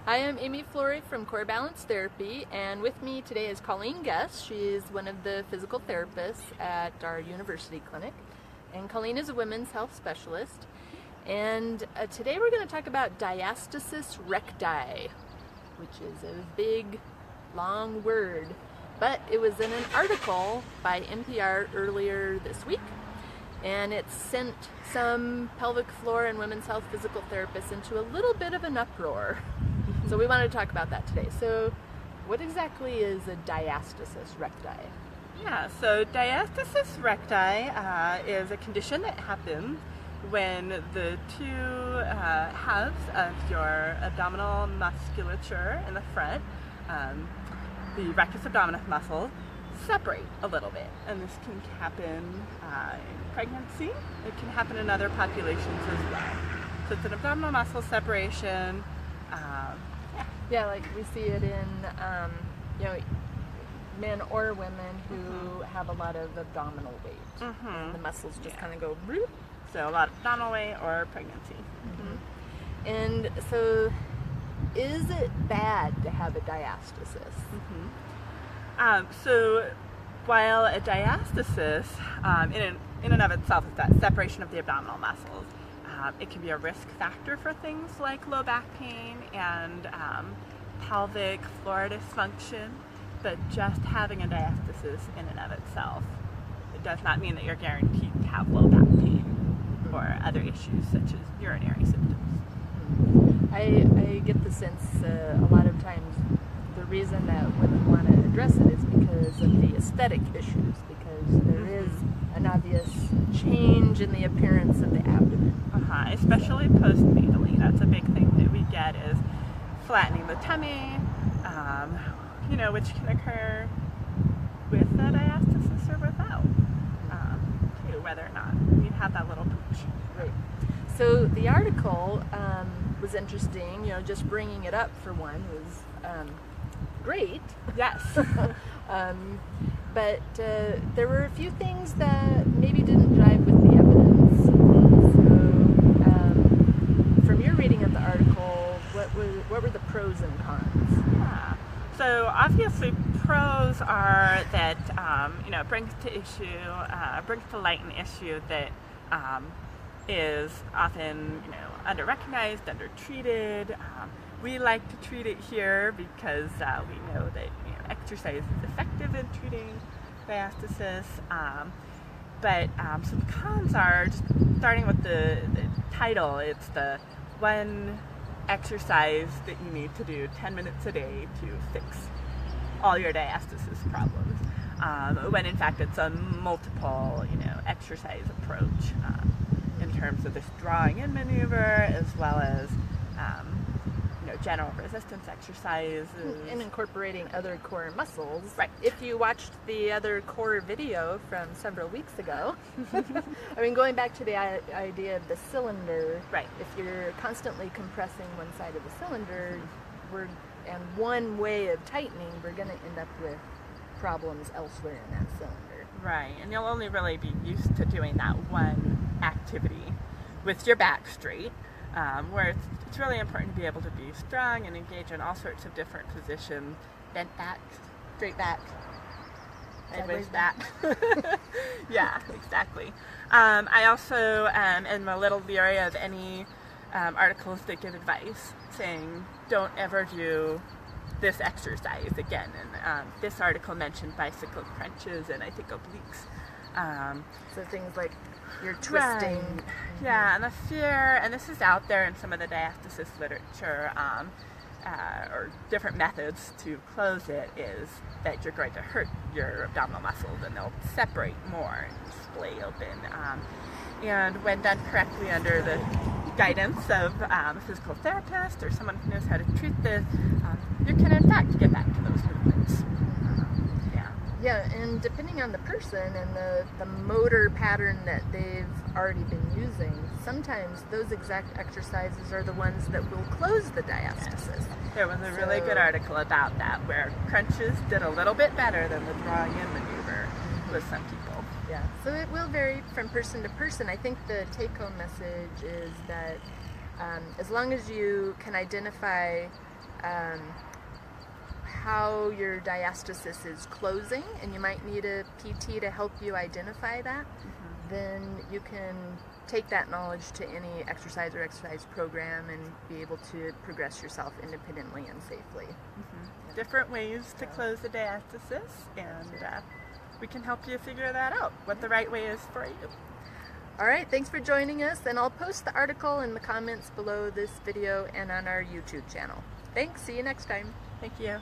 Hi, I'm Amy Flory from Core Balance Therapy, and with me today is Colleen Guess. She's one of the physical therapists at our university clinic, and Colleen is a women's health specialist. And today we're going to talk about Diastasis Recti, which is a big, long word, but it was in an article by NPR earlier this week, and it sent some pelvic floor and women's health physical therapists into a little bit of an uproar. So we wanted to talk about that today. So what exactly is a diastasis recti? Yeah, so diastasis recti is a condition that happens when the two halves of your abdominal musculature in the front, the rectus abdominis muscle, separate a little bit. And this can happen in pregnancy. It can happen in other populations as well. So it's an abdominal muscle separation. Yeah, like we see it in, men or women who have a lot of abdominal weight. And the muscles just kind of go bloop. So a lot of abdominal weight or pregnancy. And so, is it bad to have a diastasis? So while a diastasis in and of itself is that separation of the abdominal muscles, it can be a risk factor for things like low back pain and pelvic floor dysfunction, but just having a diastasis in and of itself, it does not mean that you're guaranteed to have low back pain or other issues such as urinary symptoms. I get the sense a lot of times the reason that women want to address it is because of the aesthetic issues, because there is an obvious change in the appearance of the abdomen. Especially postnatally. That's a big thing that we get is flattening the tummy, which can occur with a diastasis or without, too, whether or not you have that little pooch. Right. So the article was interesting. Just bringing it up for one was great. Yes. But there were a few things that maybe didn't jive with the evidence. So, from your reading of the article, what were the pros and cons? Yeah. So obviously, pros are that it brings to light an issue that is often under-recognized, under-treated. We like to treat it here because we know that exercise is effective in treating diastasis. But some cons are, just starting with the title, it's the one exercise that you need to do 10 minutes a day to fix all your diastasis problems. When in fact it's a multiple, exercise approach in terms of this drawing in maneuver as well as general resistance exexercises. And incorporating other core muscles. Right. If you watched the other core video from several weeks ago, going back to the idea of the cylinder, right. If you're constantly compressing one side of the cylinder, and one way of tightening, we're going to end up with problems elsewhere in that cylinder. Right, and you'll only really be used to doing that one activity with your back straight. Where it's really important to be able to be strong and engage in all sorts of different positions, bent back, straight back, sideways back. Yeah, exactly. I also am a little leery of any articles that give advice saying don't ever do this exercise again. And this article mentioned bicycle crunches and I think obliques. So things like you're twisting. Right. Yeah, and the fear, and this is out there in some of the diastasis literature, or different methods to close it, is that you're going to hurt your abdominal muscles and they'll separate more and splay open. And when done correctly under the guidance of a physical therapist or someone who knows how to treat this, you can in fact get back to those movements. Yeah, and depending on the person and the motor pattern that they've already been using, sometimes those exact exercises are the ones that will close the diastasis. Yes. There was a really good article about that where crunches did a little bit better than the drawing in maneuver with some people. Yeah, so it will vary from person to person. I think the take-home message is that as long as you can identify how your diastasis is closing, and you might need a PT to help you identify that, then you can take that knowledge to any exercise or exercise program and be able to progress yourself independently and safely. Different ways to close the diastasis, and we can help you figure that out, what the right way is for you. Alright, thanks for joining us, and I'll post the article in the comments below this video and on our YouTube channel. Thanks, see you next time. Thank you.